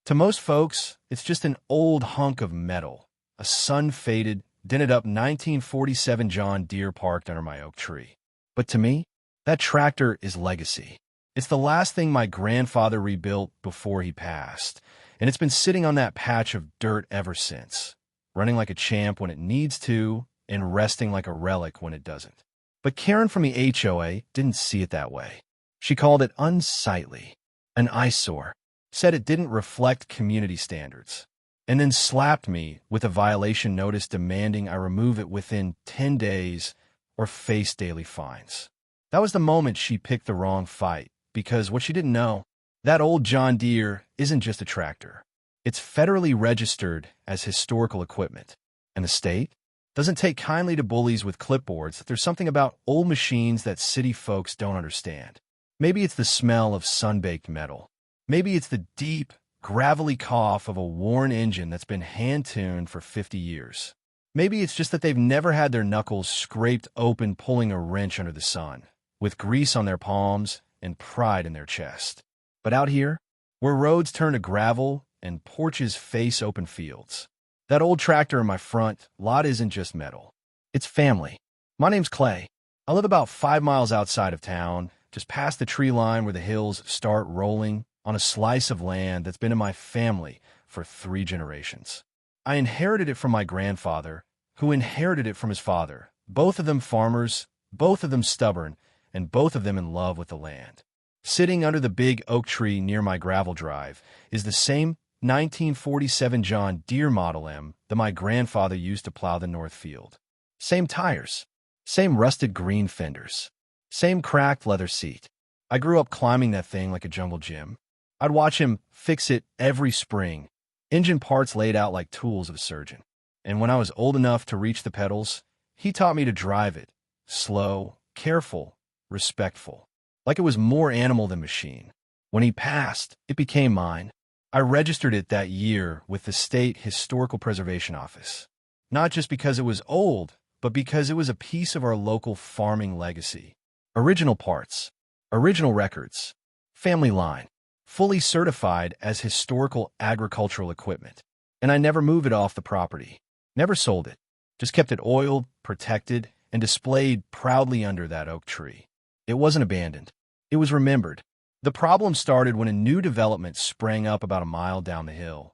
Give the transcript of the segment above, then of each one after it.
To most folks, it's just an old hunk of metal, a sun-faded, dented-up 1947 John Deere parked under my oak tree. But to me, that tractor is legacy. It's the last thing my grandfather rebuilt before he passed, and it's been sitting on that patch of dirt ever since, running like a champ when it needs to and resting like a relic when it doesn't. But Karen from the HOA didn't see it that way. She called it unsightly, an eyesore, said it didn't reflect community standards, and then slapped me with a violation notice demanding I remove it within 10 days or face daily fines. That was the moment she picked the wrong fight, because what she didn't know, that old John Deere isn't just a tractor. It's federally registered as historical equipment, and the state doesn't take kindly to bullies with clipboards. There's something about old machines that city folks don't understand. Maybe it's the smell of sun-baked metal. Maybe it's the deep, gravelly cough of a worn engine that's been hand-tuned for 50 years. Maybe it's just that they've never had their knuckles scraped open pulling a wrench under the sun, with grease on their palms and pride in their chest. But out here, where roads turn to gravel and porches face open fields, that old tractor in my front lot isn't just metal. It's family. My name's Clay. I live about 5 miles outside of town, just past the tree line where the hills start rolling, on a slice of land that's been in my family for 3 generations. I inherited it from my grandfather, who inherited it from his father, both of them farmers, both of them stubborn, and both of them in love with the land. Sitting under the big oak tree near my gravel drive is the same 1947 John Deere Model M that my grandfather used to plow the north field. Same tires, same rusted green fenders, same cracked leather seat. I grew up climbing that thing like a jungle gym. I'd watch him fix it every spring, engine parts laid out like tools of a surgeon. And when I was old enough to reach the pedals, he taught me to drive it, slow, careful, respectful, like it was more animal than machine. When he passed, it became mine. I registered it that year with the State Historical Preservation Office, not just because it was old, but because it was a piece of our local farming legacy. Original parts, original records, family line, fully certified as historical agricultural equipment. And I never moved it off the property, never sold it, just kept it oiled, protected, and displayed proudly under that oak tree. It wasn't abandoned. It was remembered. The problem started when a new development sprang up about a mile down the hill.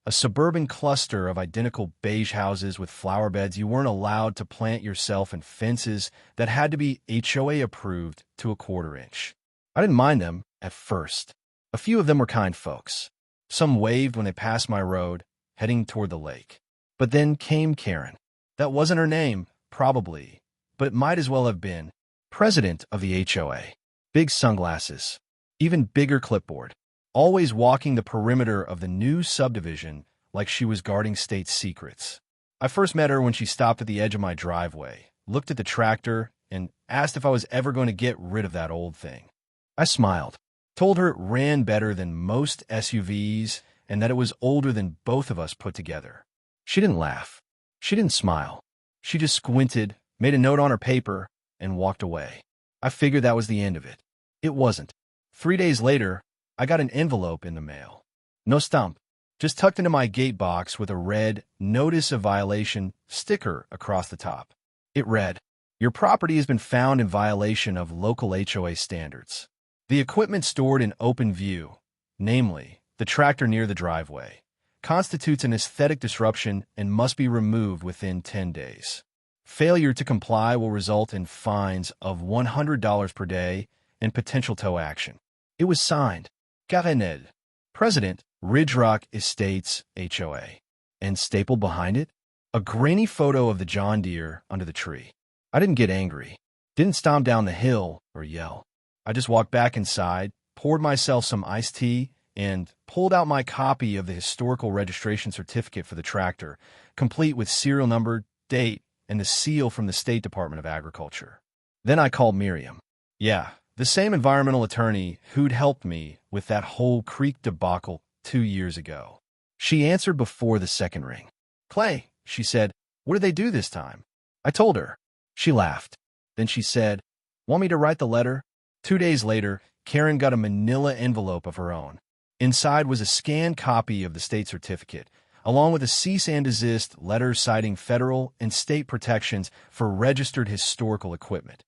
A suburban cluster of identical beige houses with flower beds you weren't allowed to plant yourself, and fences that had to be HOA approved to a 1/4 inch. I didn't mind them at first. A few of them were kind folks. Some waved when they passed my road, heading toward the lake. But then came Karen. That wasn't her name, probably, but it might as well have been. President of the HOA. Big sunglasses. Even bigger clipboard. Always walking the perimeter of the new subdivision like she was guarding state secrets. I first met her when she stopped at the edge of my driveway, looked at the tractor, and asked if I was ever going to get rid of that old thing. I smiled, told her it ran better than most SUVs and that it was older than both of us put together. She didn't laugh. She didn't smile. She just squinted, made a note on her paper, and walked away. I figured that was the end of it. It wasn't. 3 days later, I got an envelope in the mail. No stump, just tucked into my gate box with a red Notice of Violation sticker across the top. It read, "Your property has been found in violation of local HOA standards. The equipment stored in open view, namely, the tractor near the driveway, constitutes an aesthetic disruption and must be removed within 10 days. Failure to comply will result in fines of $100 per day and potential tow action." It was signed, Karen, President, Ridge Rock Estates HOA, and stapled behind it, a grainy photo of the John Deere under the tree. I didn't get angry, didn't stomp down the hill or yell. I just walked back inside, poured myself some iced tea, and pulled out my copy of the historical registration certificate for the tractor, complete with serial number, date, and the seal from the State Department of Agriculture. Then I called Miriam. Yeah, the same environmental attorney who'd helped me with that whole creek debacle 2 years ago. She answered before the second ring. "Clay," she said, "what did they do this time?" I told her. She laughed. Then she said, "Want me to write the letter?" 2 days later, Karen got a manila envelope of her own. Inside was a scanned copy of the state certificate, along with a cease and desist letter citing federal and state protections for registered historical equipment,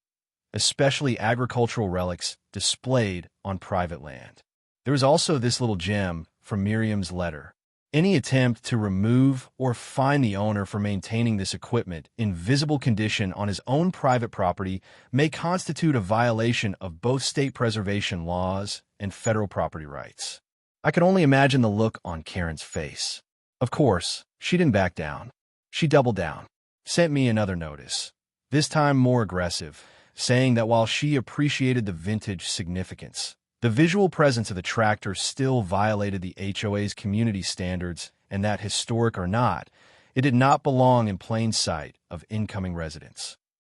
especially agricultural relics displayed on private land. There was also this little gem from Miriam's letter. Any attempt to remove or fine the owner for maintaining this equipment in visible condition on his own private property may constitute a violation of both state preservation laws and federal property rights. I could only imagine the look on Karen's face. Of course, she didn't back down. She doubled down, sent me another notice, this time more aggressive, saying that while she appreciated the vintage significance, the visual presence of the tractor still violated the HOA's community standards, and that, historic or not, it did not belong in plain sight of incoming residents.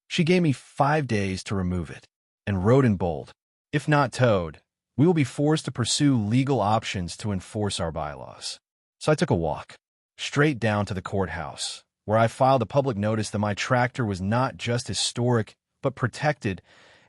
She gave me 5 days to remove it, and wrote in bold, "If not towed, we will be forced to pursue legal options to enforce our bylaws." So I took a walk, straight down to the courthouse, where I filed a public notice that my tractor was not just historic, but protected,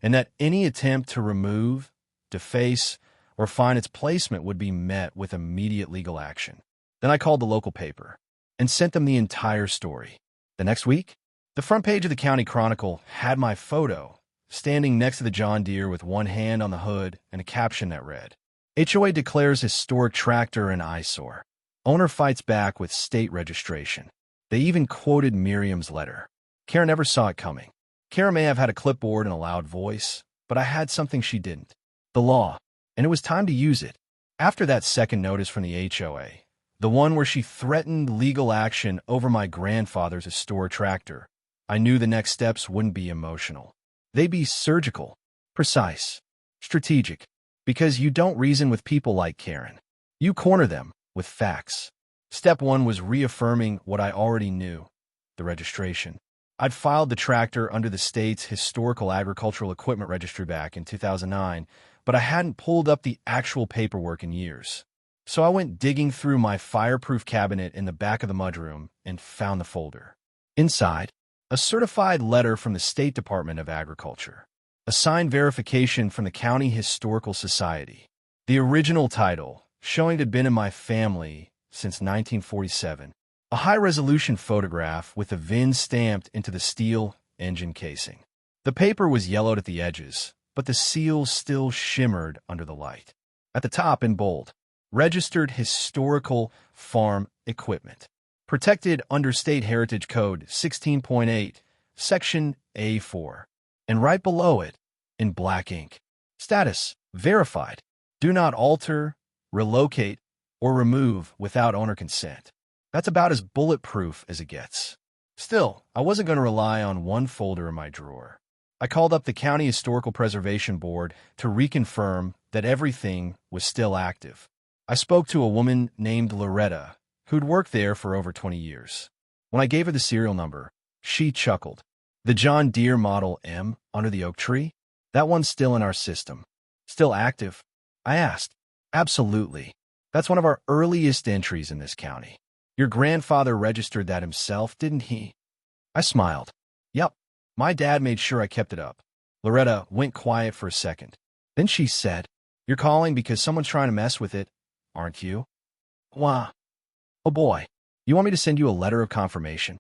and that any attempt to remove, deface, or fine its placement would be met with immediate legal action. Then I called the local paper and sent them the entire story. The next week, the front page of the County Chronicle had my photo, standing next to the John Deere with one hand on the hood and a caption that read, "HOA declares historic tractor an eyesore. Owner fights back with state registration." They even quoted Miriam's letter. Karen never saw it coming. Karen may have had a clipboard and a loud voice, but I had something she didn't. The law, and it was time to use it. After that second notice from the HOA, the one where she threatened legal action over my grandfather's historic tractor, I knew the next steps wouldn't be emotional. They'd be surgical, precise, strategic, because you don't reason with people like Karen. You corner them with facts. Step 1 was reaffirming what I already knew, the registration. I'd filed the tractor under the state's Historical Agricultural Equipment Registry back in 2009, but I hadn't pulled up the actual paperwork in years. So I went digging through my fireproof cabinet in the back of the mudroom and found the folder. Inside, a certified letter from the State Department of Agriculture, a signed verification from the County Historical Society, the original title, showing it had been in my family since 1947, a high-resolution photograph with the VIN stamped into the steel engine casing. The paper was yellowed at the edges, but the seal still shimmered under the light. At the top, in bold, "Registered Historical Farm Equipment. Protected under State Heritage Code 16.8, Section A4." And right below it, in black ink, "Status: Verified. Do not alter, relocate, or remove without owner consent." That's about as bulletproof as it gets. Still, I wasn't going to rely on one folder in my drawer. I called up the County Historical Preservation Board to reconfirm that everything was still active. I spoke to a woman named Loretta, who'd worked there for over 20 years. When I gave her the serial number, she chuckled. "The John Deere Model M under the oak tree? That one's still in our system. Still active?" I asked. "Absolutely. That's one of our earliest entries in this county. Your grandfather registered that himself, didn't he?" I smiled. "Yep. My dad made sure I kept it up." Loretta went quiet for a second. Then she said, "You're calling because someone's trying to mess with it, aren't you?" "Why? Oh boy. You want me to send you a letter of confirmation?"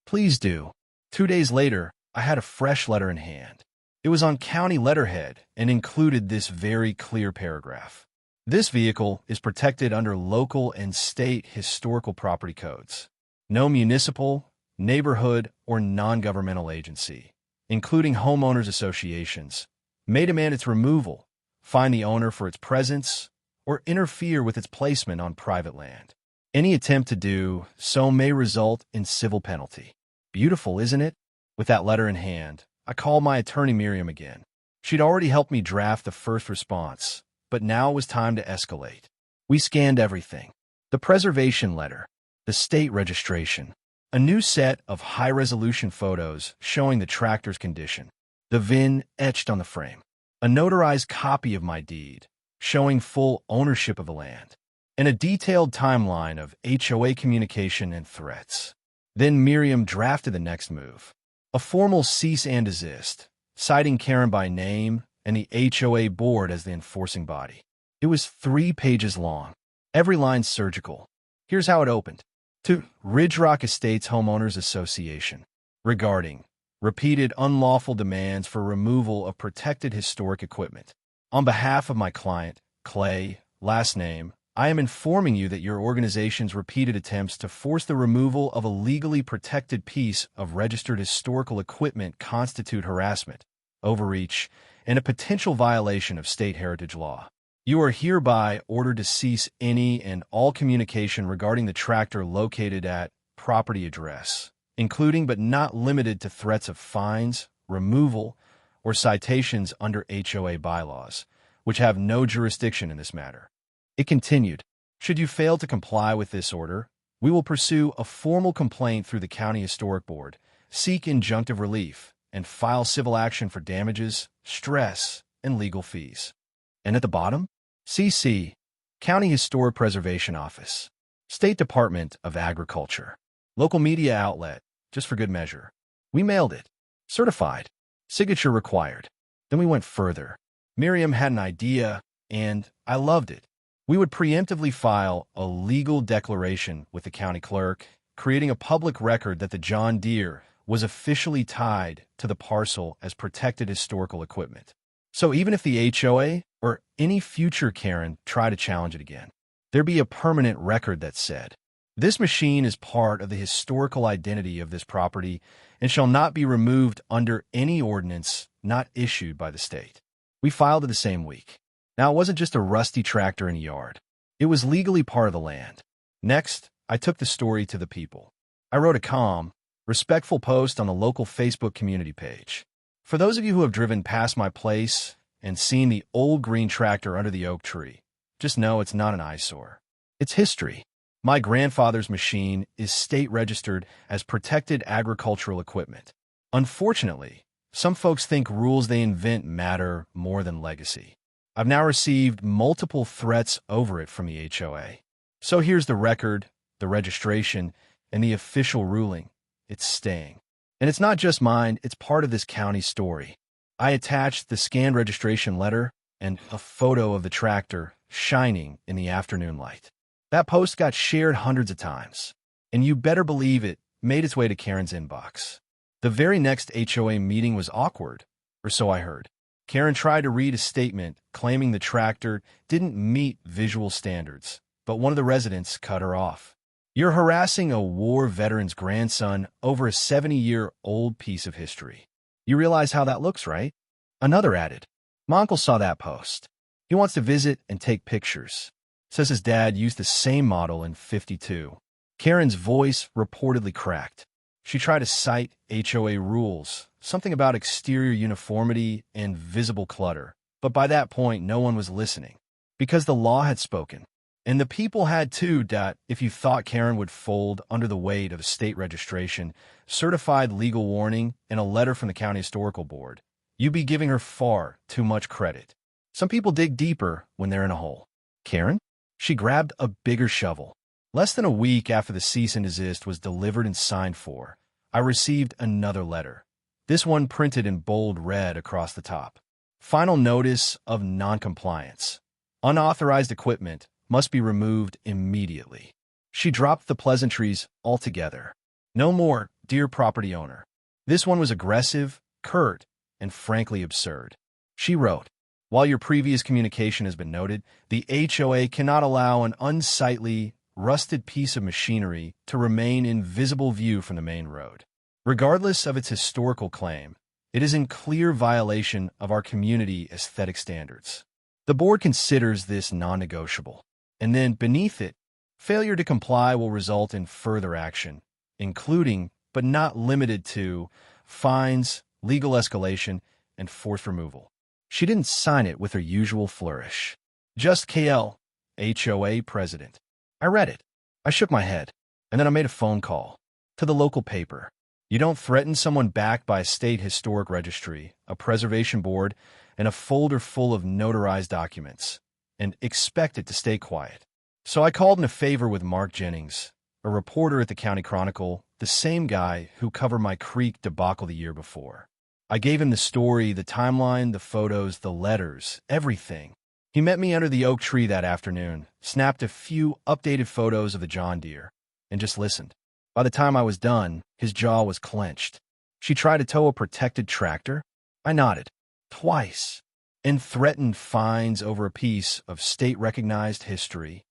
"Please do." 2 days later, I had a fresh letter in hand. It was on county letterhead and included this very clear paragraph. "This vehicle is protected under local and state historical property codes. No municipal, neighborhood, or non-governmental agency, including homeowners associations, may demand its removal, fine the owner for its presence, or interfere with its placement on private land. Any attempt to do so may result in civil penalty." Beautiful, isn't it? With that letter in hand, I called my attorney Miriam again. She'd already helped me draft the first response, but now it was time to escalate. We scanned everything: the preservation letter, the state registration, a new set of high-resolution photos showing the tractor's condition, the VIN etched on the frame, a notarized copy of my deed showing full ownership of the land, and a detailed timeline of HOA communication and threats. Then Miriam drafted the next move, a formal cease and desist, citing Karen by name and the HOA board as the enforcing body. It It was 3 pages long, every line surgical. Here's how it opened. To Ridge Rock Estates Homeowners Association, regarding repeated unlawful demands for removal of protected historic equipment. On behalf of my client, Clay, last name, I am informing you that your organization's repeated attempts to force the removal of a legally protected piece of registered historical equipment constitute harassment, overreach, and a potential violation of state heritage law. You are hereby ordered to cease any and all communication regarding the tractor located at property address, including but not limited to threats of fines, removal, or citations under HOA bylaws, which have no jurisdiction in this matter. It continued, should you fail to comply with this order, we will pursue a formal complaint through the County Historic Board, seek injunctive relief, and file civil action for damages, stress, and legal fees. And at the bottom, CC, County Historic Preservation Office, State Department of Agriculture, local media outlet, just for good measure. We mailed it. Certified. Signature required. Then we went further. Miriam had an idea, and I loved it. We would preemptively file a legal declaration with the county clerk, creating a public record that the John Deere was officially tied to the parcel as protected historical equipment. So even if the HOA or any future Karen try to challenge it again, there'd be a permanent record that said, this machine is part of the historical identity of this property and shall not be removed under any ordinance not issued by the state. We filed it the same week. Now, it wasn't just a rusty tractor in a yard. It was legally part of the land. Next, I took the story to the people. I wrote a calm, respectful post on the local Facebook community page. For those of you who have driven past my place and seen the old green tractor under the oak tree, just know it's not an eyesore. It's history. My grandfather's machine is state registered as protected agricultural equipment. Unfortunately, some folks think rules they invent matter more than legacy. I've now received multiple threats over it from the HOA. So here's the record, the registration, and the official ruling. It's staying. And it's not just mine, it's part of this county story. I attached the scanned registration letter and a photo of the tractor shining in the afternoon light. That post got shared hundreds of times, and you better believe it made its way to Karen's inbox. The very next HOA meeting was awkward, or so I heard. Karen tried to read a statement claiming the tractor didn't meet visual standards, but one of the residents cut her off. You're harassing a war veteran's grandson over a 70-year-old piece of history. You realize how that looks, right? Another added, my uncle saw that post. He wants to visit and take pictures. Says his dad used the same model in '52. Karen's voice reportedly cracked. She tried to cite HOA rules, something about exterior uniformity and visible clutter. But by that point, no one was listening, because the law had spoken. And the people had too. If you thought Karen would fold under the weight of state registration, certified legal warning, and a letter from the County Historical Board, you'd be giving her far too much credit. Some people dig deeper when they're in a hole. Karen? She grabbed a bigger shovel. Less than a week after the cease and desist was delivered and signed for, I received another letter. This one printed in bold red across the top. Final notice of noncompliance. Unauthorized equipment must be removed immediately. She dropped the pleasantries altogether. No more, dear property owner. This one was aggressive, curt, and frankly absurd. She wrote, while your previous communication has been noted, the HOA cannot allow an unsightly, rusted piece of machinery to remain in visible view from the main road. Regardless of its historical claim, it is in clear violation of our community aesthetic standards. The board considers this non-negotiable. And then, beneath it, failure to comply will result in further action, including, but not limited to, fines, legal escalation, and forced removal. She didn't sign it with her usual flourish. Just KL, HOA president. I read it. I shook my head, and then I made a phone call to the local paper. You don't threaten someone backed by a state historic registry, a preservation board, and a folder full of notarized documents, and expect it to stay quiet. So I called in a favor with Mark Jennings, a reporter at the County Chronicle, the same guy who covered my creek debacle the year before. I gave him the story, the timeline, the photos, the letters, everything. He met me under the oak tree that afternoon, snapped a few updated photos of the John Deere, and just listened. By the time I was done, his jaw was clenched. She tried to tow a protected tractor? I nodded. Twice. And threatened fines over a piece of state-recognized history,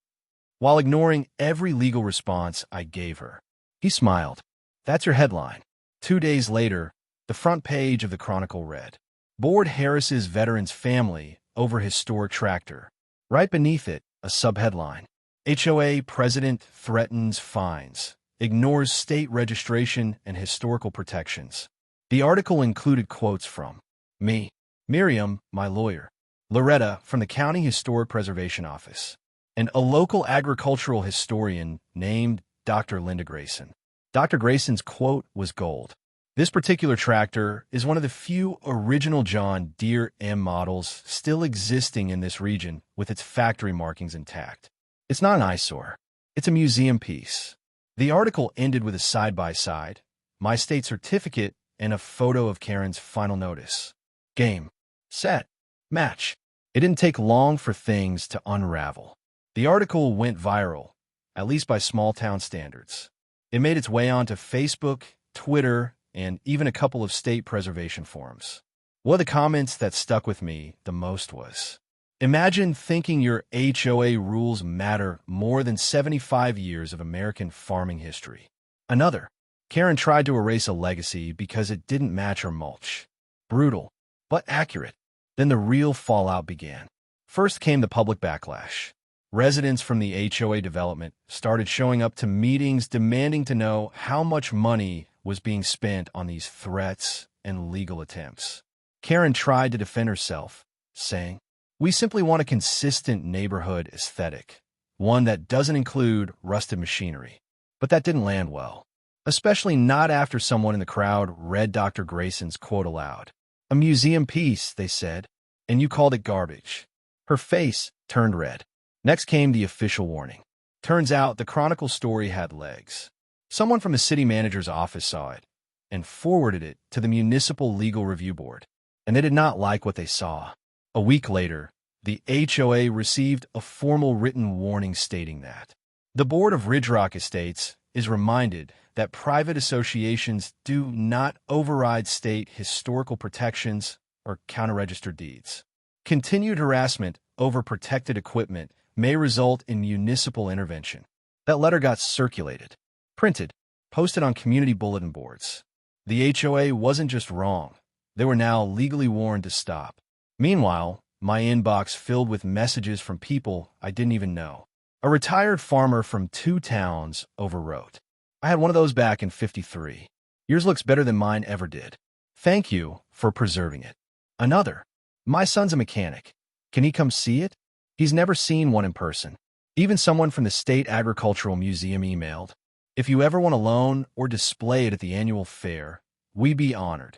while ignoring every legal response I gave her. He smiled. That's your headline. 2 days later, the front page of the Chronicle read, Board Harris's Veterans Family over Historic Tractor. Right beneath it, a subheadline. HOA President Threatens Fines. Ignores State Registration and Historical Protections. The article included quotes from me, Miriam, my lawyer, Loretta from the County Historic Preservation Office, and a local agricultural historian named Dr. Linda Grayson. Dr. Grayson's quote was gold. This particular tractor is one of the few original John Deere M models still existing in this region with its factory markings intact. It's not an eyesore. It's a museum piece. The article ended with a side-by-side, my state certificate, and a photo of Karen's final notice. Game. Set. Match. It didn't take long for things to unravel. The article went viral, at least by small-town standards. It made its way onto Facebook, Twitter, and even a couple of state preservation forums. One of the comments that stuck with me the most was, imagine thinking your HOA rules matter more than 75 years of American farming history. Another, Karen tried to erase a legacy because it didn't match her mulch. Brutal, but accurate. Then the real fallout began. First came the public backlash. Residents from the HOA development started showing up to meetings demanding to know how much money was being spent on these threats and legal attempts. Karen tried to defend herself, saying, we simply want a consistent neighborhood aesthetic, one that doesn't include rusted machinery. But that didn't land well, especially not after someone in the crowd read Dr. Grayson's quote aloud. A museum piece, they said, and you called it garbage. Her face turned red. Next came the official warning. Turns out the Chronicle story had legs. Someone from the city manager's office saw it and forwarded it to the Municipal Legal Review Board, and they did not like what they saw. A week later, the HOA received a formal written warning stating that the Board of Ridge Rock Estates is reminded that private associations do not override state historical protections or counter-registered deeds. Continued harassment over protected equipment may result in municipal intervention. That letter got circulated, printed, posted on community bulletin boards. The HOA wasn't just wrong. They were now legally warned to stop. Meanwhile, my inbox filled with messages from people I didn't even know. A retired farmer from 2 towns overwrote, I had one of those back in '53. Yours looks better than mine ever did. Thank you for preserving it. Another, my son's a mechanic. Can he come see it? He's never seen one in person. Even someone from the State Agricultural Museum emailed, if you ever want to loan or display it at the annual fair, we'd be honored.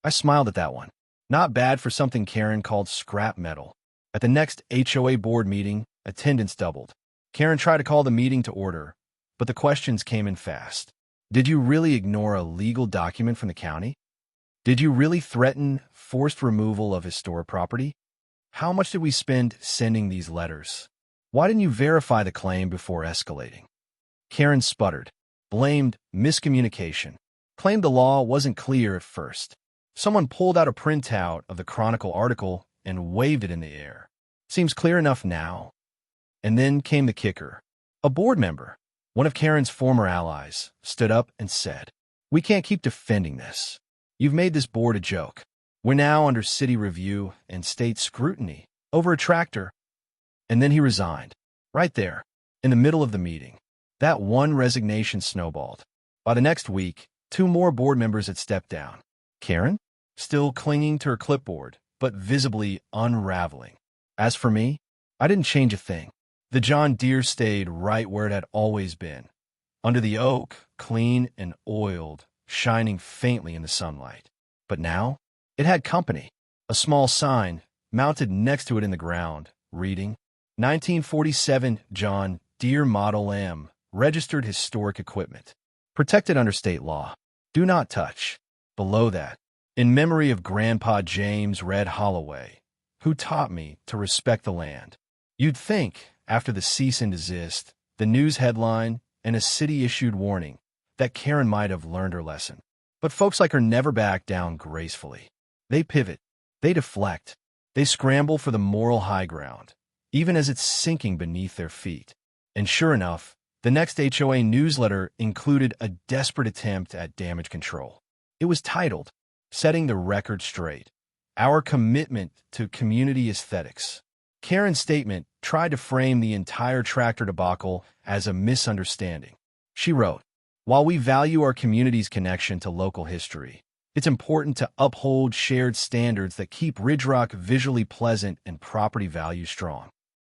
I smiled at that one. Not bad for something Karen called scrap metal. At the next HOA board meeting, attendance doubled. Karen tried to call the meeting to order, but the questions came in fast. Did you really ignore a legal document from the county? Did you really threaten forced removal of historic property? How much did we spend sending these letters? Why didn't you verify the claim before escalating? Karen sputtered, blamed miscommunication, claimed the law wasn't clear at first. Someone pulled out a printout of the Chronicle article and waved it in the air. Seems clear enough now. And then came the kicker. A board member, one of Karen's former allies, stood up and said, we can't keep defending this. You've made this board a joke. We're now under city review and state scrutiny over a tractor. And then he resigned, right there, in the middle of the meeting. That one resignation snowballed. By the next week, 2 more board members had stepped down. Karen, still clinging to her clipboard, but visibly unraveling. As for me, I didn't change a thing. The John Deere stayed right where it had always been, under the oak, clean and oiled, shining faintly in the sunlight. But now, it had company. A small sign, mounted next to it in the ground, reading, 1947 John Deere Model M, registered historic equipment. Protected under state law. Do not touch. Below that, in memory of Grandpa James Red Holloway, who taught me to respect the land. You'd think, after the cease and desist, the news headline, and a city-issued warning, that Karen might have learned her lesson. But folks like her never back down gracefully. They pivot. They deflect. They scramble for the moral high ground, even as it's sinking beneath their feet. And sure enough, the next HOA newsletter included a desperate attempt at damage control. It was titled, "Setting the Record Straight: Our Commitment to Community Aesthetics." Karen's statement tried to frame the entire tractor debacle as a misunderstanding. She wrote, "While we value our community's connection to local history, it's important to uphold shared standards that keep Ridge Rock visually pleasant and property values strong."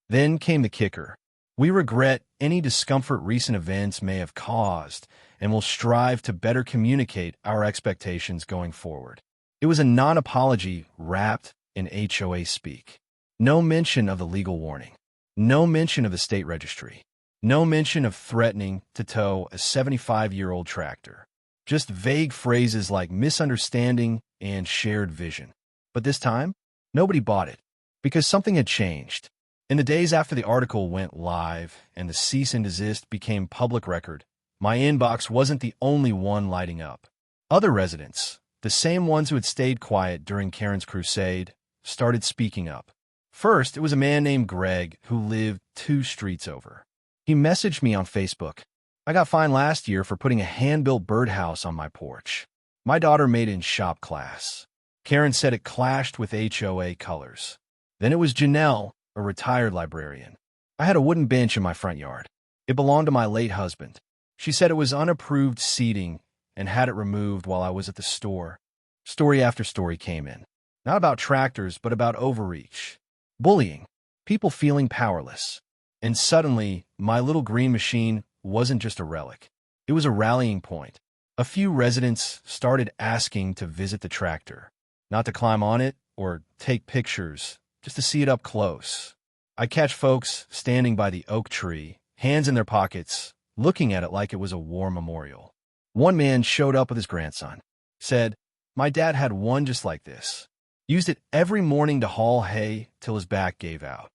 Then came the kicker. "We regret any discomfort recent events may have caused and will strive to better communicate our expectations going forward." It was a non-apology wrapped in HOA speak. No mention of the legal warning. No mention of the state registry. No mention of threatening to tow a 75-year-old tractor. Just vague phrases like misunderstanding and shared vision. But this time, nobody bought it, because something had changed. In the days after the article went live and the cease and desist became public record, my inbox wasn't the only one lighting up. Other residents, the same ones who had stayed quiet during Karen's crusade, started speaking up. First, it was a man named Greg who lived 2 streets over. He messaged me on Facebook. "I got fined last year for putting a hand-built birdhouse on my porch. My daughter made it in shop class." Karen said it clashed with HOA colors. Then it was Janelle, a retired librarian. "I had a wooden bench in my front yard. It belonged to my late husband. She said it was unapproved seating and had it removed while I was at the store." Story after story came in. Not about tractors, but about overreach, bullying, people feeling powerless. And suddenly, my little green machine wasn't just a relic. It was a rallying point. A few residents started asking to visit the tractor, not to climb on it or take pictures, just to see it up close. I catch folks standing by the oak tree, hands in their pockets, looking at it like it was a war memorial. One man showed up with his grandson, said, "My dad had one just like this. Used it every morning to haul hay till his back gave out.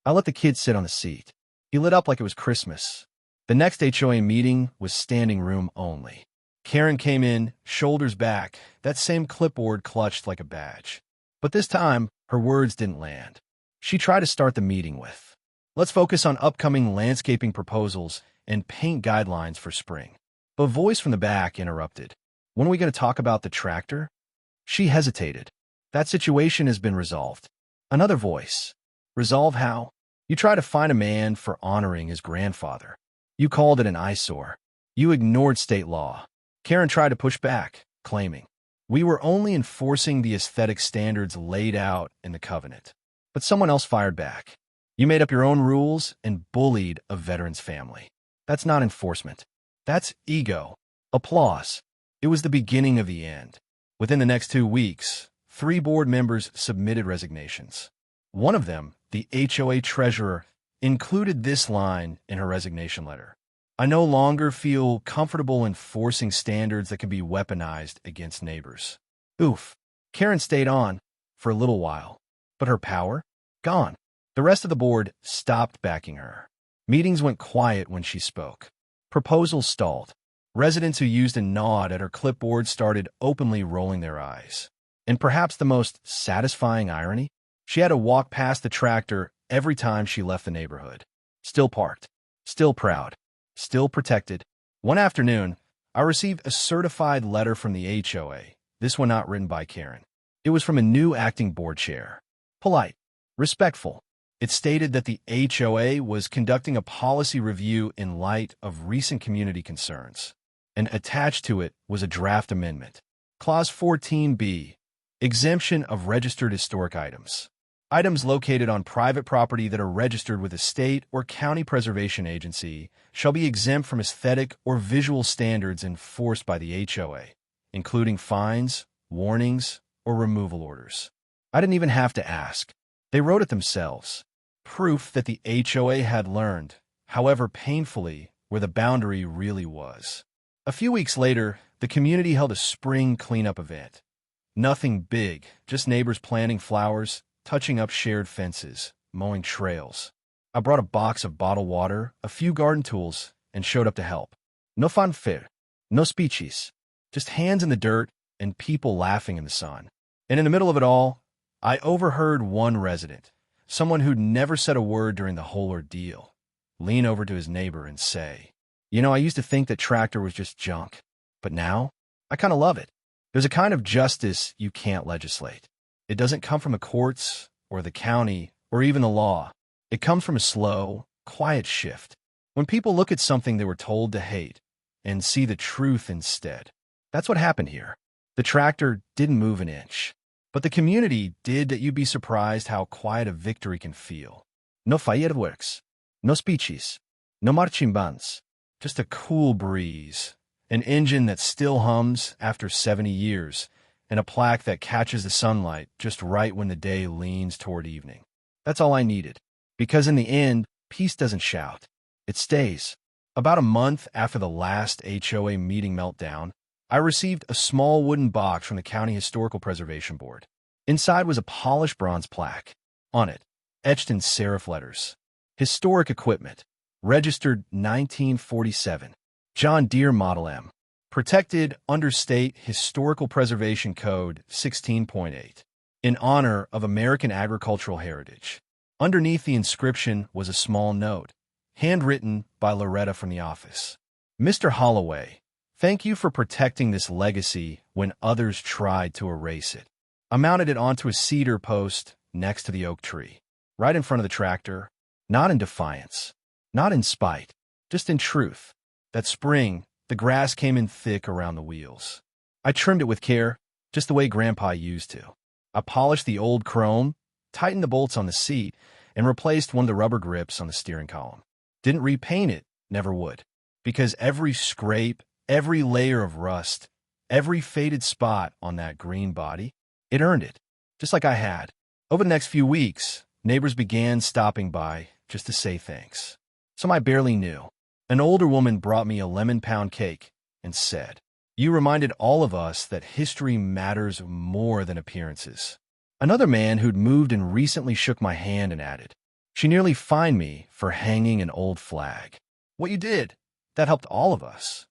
I let the kid sit on the seat. He lit up like it was Christmas." The next HOA meeting was standing room only. Karen came in, shoulders back, that same clipboard clutched like a badge. But this time, her words didn't land. She tried to start the meeting with, "Let's focus on upcoming landscaping proposals and paint guidelines for spring." But a voice from the back interrupted. "When are we going to talk about the tractor?" She hesitated. "That situation has been resolved." Another voice. "Resolve how? You try to find a man for honoring his grandfather. You called it an eyesore. You ignored state law." Karen tried to push back, claiming, "We were only enforcing the aesthetic standards laid out in the covenant." But someone else fired back. "You made up your own rules and bullied a veteran's family. That's not enforcement. That's ego." Applause. It was the beginning of the end. Within the next 2 weeks, 3 board members submitted resignations. One of them, the HOA treasurer, included this line in her resignation letter: "I no longer feel comfortable enforcing standards that can be weaponized against neighbors." Oof. Karen stayed on for a little while, but her power? Gone. The rest of the board stopped backing her. Meetings went quiet when she spoke. Proposals stalled. Residents who used a nod at her clipboard started openly rolling their eyes. And perhaps the most satisfying irony? She had to walk past the tractor every time she left the neighborhood. Still parked. Still proud. Still protected. One afternoon, I received a certified letter from the HOA, this one not written by Karen. It was from a new acting board chair. Polite. Respectful. It stated that the HOA was conducting a policy review in light of recent community concerns. And attached to it was a draft amendment. Clause 14B, exemption of registered historic items. Items located on private property that are registered with a state or county preservation agency shall be exempt from aesthetic or visual standards enforced by the HOA, including fines, warnings, or removal orders. I didn't even have to ask. They wrote it themselves. Proof that the HOA had learned, however painfully, where the boundary really was. A few weeks later, the community held a spring cleanup event. Nothing big, just neighbors planting flowers, touching up shared fences, mowing trails. I brought a box of bottled water, a few garden tools, and showed up to help. No fanfare, no speeches, just hands in the dirt and people laughing in the sun. And in the middle of it all, I overheard one resident, someone who'd never said a word during the whole ordeal, lean over to his neighbor and say, I used to think that tractor was just junk, but now I kind of love it. There's a kind of justice you can't legislate. It doesn't come from the courts or the county or even the law. It comes from a slow, quiet shift. When people look at something they were told to hate and see the truth instead. That's what happened here. The tractor didn't move an inch, but the community did. That you'd be surprised how quiet a victory can feel. No fireworks, no speeches, no marching bands, just a cool breeze, an engine that still hums after 70 years, and a plaque that catches the sunlight just right when the day leans toward evening. That's all I needed, because in the end, peace doesn't shout. It stays. About a month after the last HOA meeting meltdown, I received a small wooden box from the County Historical Preservation Board. Inside was a polished bronze plaque. On it, etched in serif letters, historic equipment, registered 1947, John Deere Model M, protected under State Historical Preservation Code 16.8, in honor of American agricultural heritage. Underneath the inscription was a small note, handwritten by Loretta from the office. Mr. Holloway, thank you for protecting this legacy when others tried to erase it. I mounted it onto a cedar post next to the oak tree, right in front of the tractor, not in defiance, not in spite, just in truth. That spring, the grass came in thick around the wheels. I trimmed it with care, just the way Grandpa used to. I polished the old chrome, tightened the bolts on the seat, and replaced one of the rubber grips on the steering column. Didn't repaint it, never would, because every scrape, every layer of rust, every faded spot on that green body, it earned it, just like I had. Over the next few weeks, neighbors began stopping by just to say thanks. Some I barely knew. An older woman brought me a lemon pound cake and said, "You reminded all of us that history matters more than appearances." Another man who'd moved and recently shook my hand and added, "She nearly fined me for hanging an old flag." What you did, that helped all of us.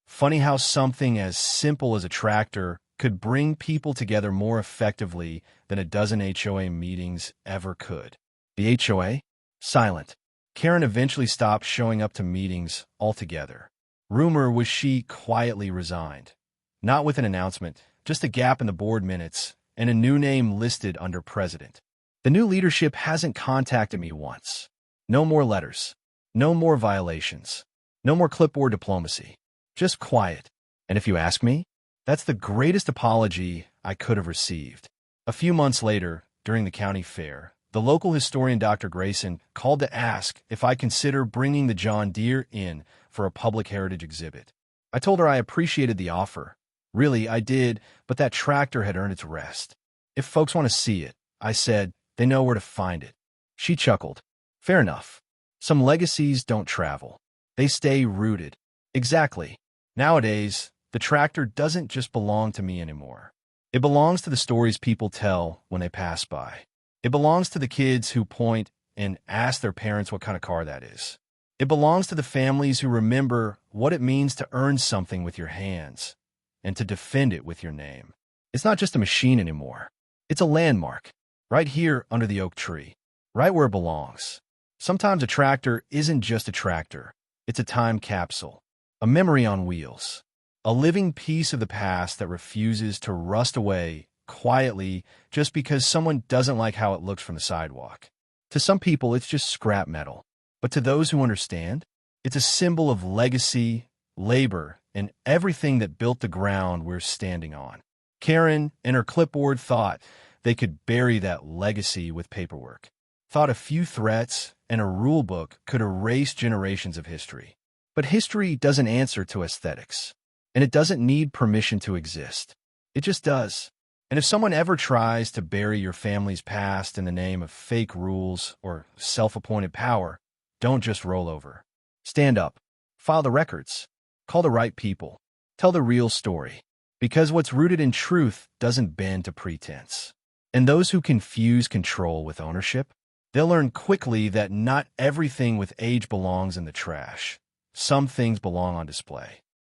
Funny how something as simple as a tractor could bring people together more effectively than a dozen HOA meetings ever could. The HOA? Silent. Karen eventually stopped showing up to meetings altogether. Rumor was she quietly resigned. Not with an announcement, just a gap in the board minutes and a new name listed under president. The new leadership hasn't contacted me once. No more letters. No more violations. No more clipboard diplomacy. Just quiet. And if you ask me, that's the greatest apology I could have received. A few months later, during the county fair, the local historian Dr. Grayson called to ask if I consider bringing the John Deere in for a public heritage exhibit. I told her I appreciated the offer. Really, I did, but that tractor had earned its rest. If folks want to see it, I said, they know where to find it. She chuckled. Fair enough. Some legacies don't travel. They stay rooted. Exactly. Nowadays, the tractor doesn't just belong to me anymore. It belongs to the stories people tell when they pass by. It belongs to the kids who point and ask their parents what kind of car that is. It belongs to the families who remember what it means to earn something with your hands and to defend it with your name. It's not just a machine anymore. It's a landmark, right here under the oak tree, right where it belongs. Sometimes a tractor isn't just a tractor. It's a time capsule, a memory on wheels, a living piece of the past that refuses to rust away quietly just because someone doesn't like how it looks from the sidewalk. To some people, it's just scrap metal. But to those who understand, it's a symbol of legacy, labor, and everything that built the ground we're standing on. Karen and her clipboard thought they could bury that legacy with paperwork. Thought a few threats and a rule book could erase generations of history. But history doesn't answer to aesthetics, and it doesn't need permission to exist. It just does. And if someone ever tries to bury your family's past in the name of fake rules or self-appointed power, don't just roll over. Stand up. File the records. Call the right people. Tell the real story. Because what's rooted in truth doesn't bend to pretense. And those who confuse control with ownership, they'll learn quickly that not everything with age belongs in the trash. Some things belong on display.